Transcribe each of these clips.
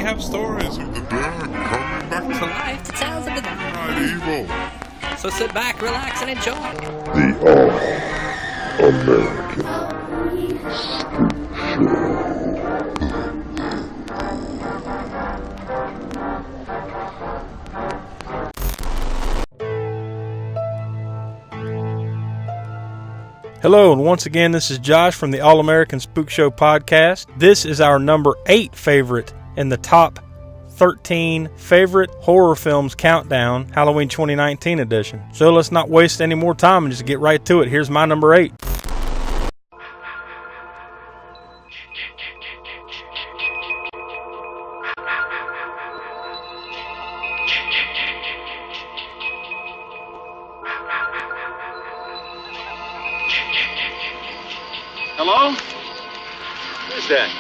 have stories of the dead coming back to life to tales of the night evil. So sit back, relax, and enjoy. The All-American Spookshow. Hello, and once again, this is Josh from the All-American Spookshow Podcast. This is our number 8 favorite in the top 13 favorite horror films countdown, Halloween 2019 edition. So let's not waste any more time and just get right to it. Here's my number 8. Hello? Who's that?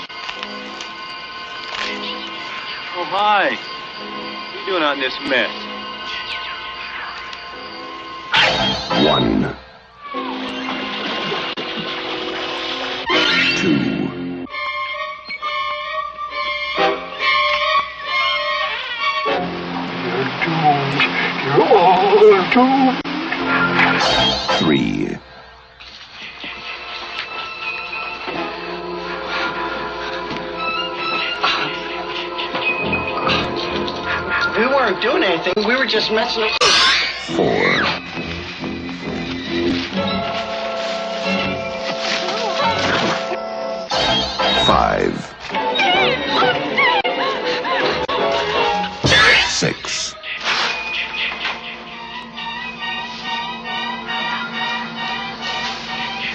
Oh, hi. What are you doing out in this mess? 1, 2, 3. We weren't doing anything. We were just messing up. 4. 5. 6.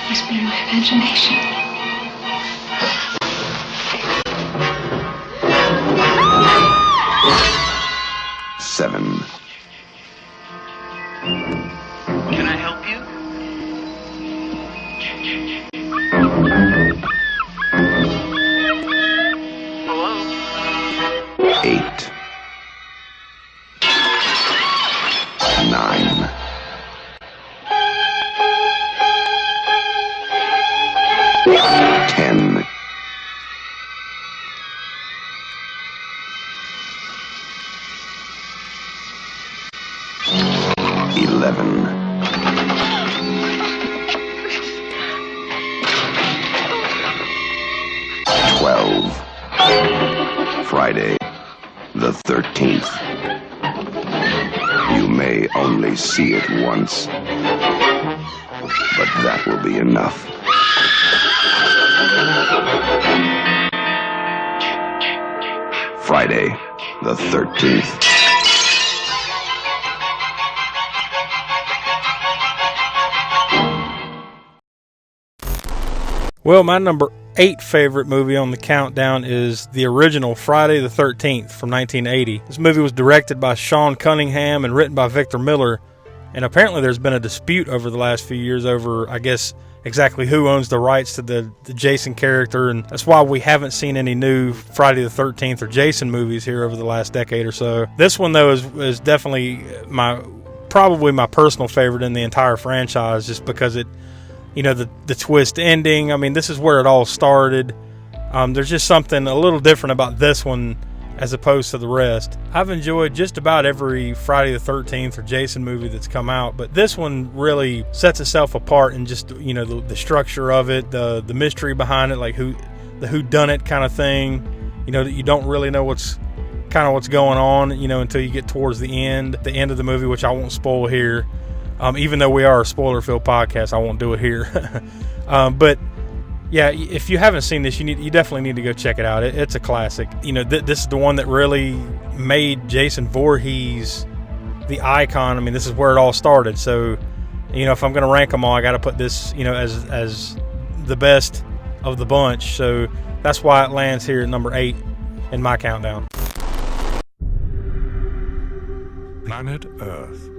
'Must be my imagination. 7. Can I help you? Hello? 8. 9. 10. 11. 12. Friday, the 13th. You may only see it once, but that will be enough. Friday, the 13th. Well, my number 8 favorite movie on the countdown is the original Friday the 13th from 1980. This movie was directed by Sean Cunningham and written by Victor Miller. And apparently there's been a dispute over the last few years over, I guess, exactly who owns the rights to the Jason character. And that's why we haven't seen any new Friday the 13th or Jason movies here over the last decade or so. This one, though, is definitely probably my personal favorite in the entire franchise, just because it, you know, the twist ending. I mean, this is where it all started. There's just something a little different about this one as opposed to the rest. I've enjoyed just about every Friday the 13th or Jason movie that's come out, but this one really sets itself apart in just, you know, the structure of it, the mystery behind it, like the whodunit kind of thing. You know, that you don't really know what's going on, you know, until you get towards the end of the movie, which I won't spoil here. Even though we are a spoiler-filled podcast, I won't do it here. But yeah, if you haven't seen this, you definitely need to go check it out. It's a classic. You know, this is the one that really made Jason Voorhees the icon. I mean, this is where it all started. So, you know, if I'm going to rank them all, I got to put this, you know, as the best of the bunch. So that's why it lands here at number 8 in my countdown. Planet Earth,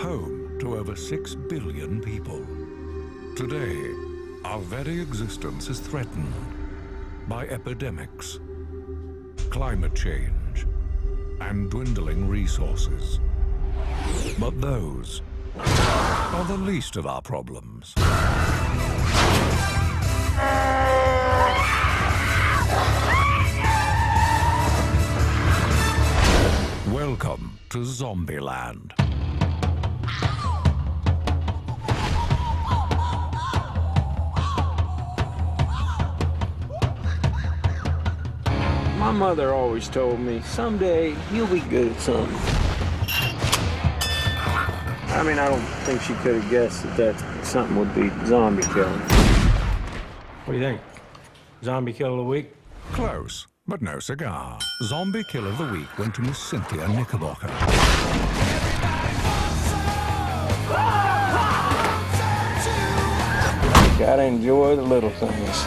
home to over 6 billion people. Today, our very existence is threatened by epidemics, climate change, and dwindling resources. But those are the least of our problems. Welcome to Zombieland. My mother always told me, someday you'll be good at something. I mean, I don't think she could have guessed that something would be zombie killing. What do you think? Zombie kill of the week? Close, but no cigar. Zombie Kill of the Week went to Miss Cynthia Knickerbocker. Gotta enjoy the little things.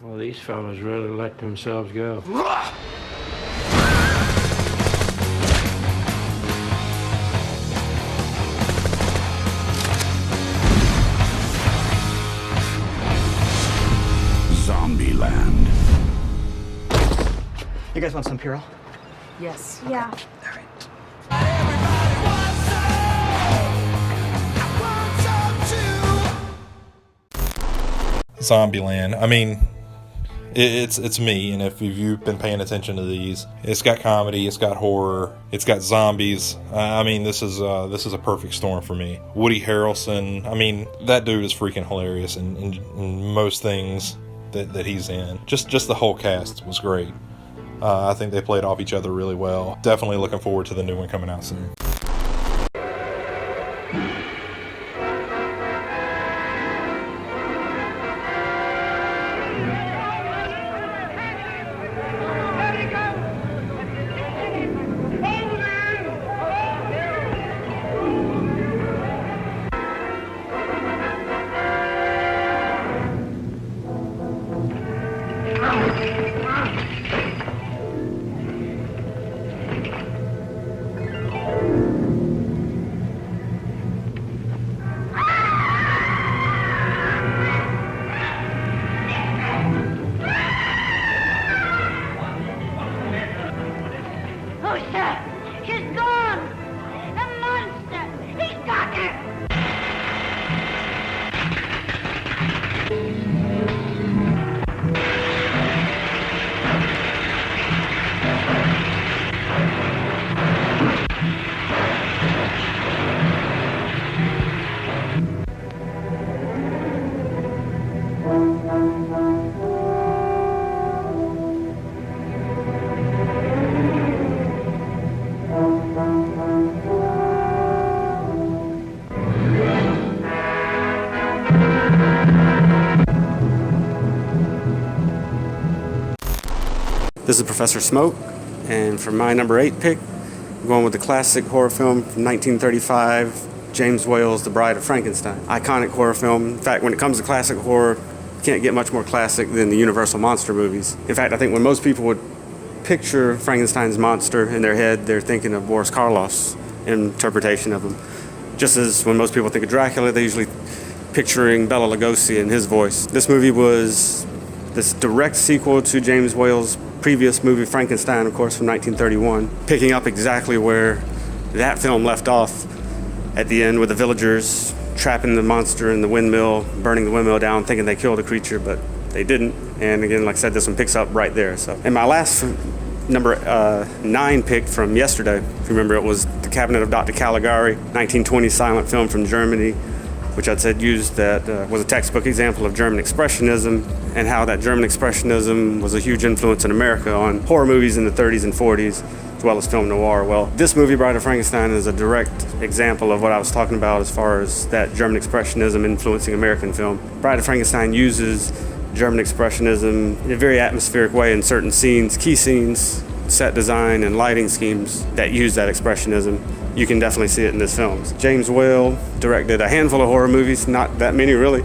Well, these fellas really let themselves go. Zombieland. You guys want some Purell? Yes. Yeah. Zombieland. I mean, it's me, and if you've been paying attention to these, it's got comedy, it's got horror, it's got zombies. I mean, this is a perfect storm for me. Woody Harrelson. I mean, that dude is freaking hilarious in most things that he's in. Just the whole cast was great. I think they played off each other really well. Definitely looking forward to the new one coming out soon. She's gone! The monster! He's got her! This is Professor Smoak, and for my number 8 pick, I'm going with the classic horror film from 1935, James Whale's The Bride of Frankenstein. Iconic horror film. In fact, when it comes to classic horror, you can't get much more classic than the Universal monster movies. In fact, I think when most people would picture Frankenstein's monster in their head, they're thinking of Boris Karloff's interpretation of him. Just as when most people think of Dracula, they're usually picturing Bela Lugosi and his voice. This movie was this direct sequel to James Whale's previous movie Frankenstein, of course, from 1931, picking up exactly where that film left off at the end with the villagers trapping the monster in the windmill, burning the windmill down, thinking they killed the creature, but they didn't. And again, like I said, this one picks up right there. So, and my last number 9 pick from yesterday, if you remember, it was The Cabinet of Dr. Caligari, 1920 silent film from Germany, which I'd said was a textbook example of German Expressionism, and how that German Expressionism was a huge influence in America on horror movies in the 30s and 40s, as well as film noir. Well, this movie, Bride of Frankenstein, is a direct example of what I was talking about as far as that German Expressionism influencing American film. Bride of Frankenstein uses German Expressionism in a very atmospheric way in certain scenes, key scenes, set design, and lighting schemes that use that Expressionism. You can definitely see it in this film. James Whale directed a handful of horror movies, not that many really,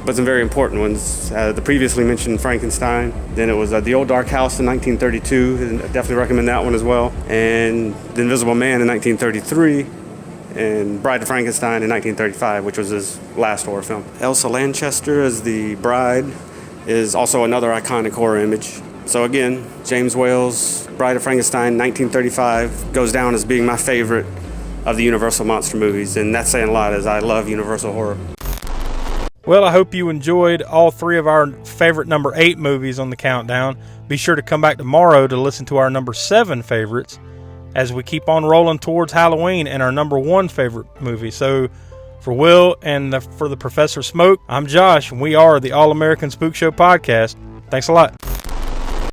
but some very important ones. The previously mentioned Frankenstein, then it was The Old Dark House in 1932, and I definitely recommend that one as well, and The Invisible Man in 1933, and Bride of Frankenstein in 1935, which was his last horror film. Elsa Lanchester as the bride is also another iconic horror image. So again, James Whale's Bride of Frankenstein, 1935, goes down as being my favorite of the Universal monster movies, and that's saying a lot, as I love Universal horror. Well, I hope you enjoyed all three of our favorite number 8 movies on the countdown. Be sure to come back tomorrow to listen to our number 7 favorites as we keep on rolling towards Halloween and our number 1 favorite movie. So for Will and for the Professor Smoak, I'm Josh, and we are the All-American Spookshow Podcast. Thanks a lot.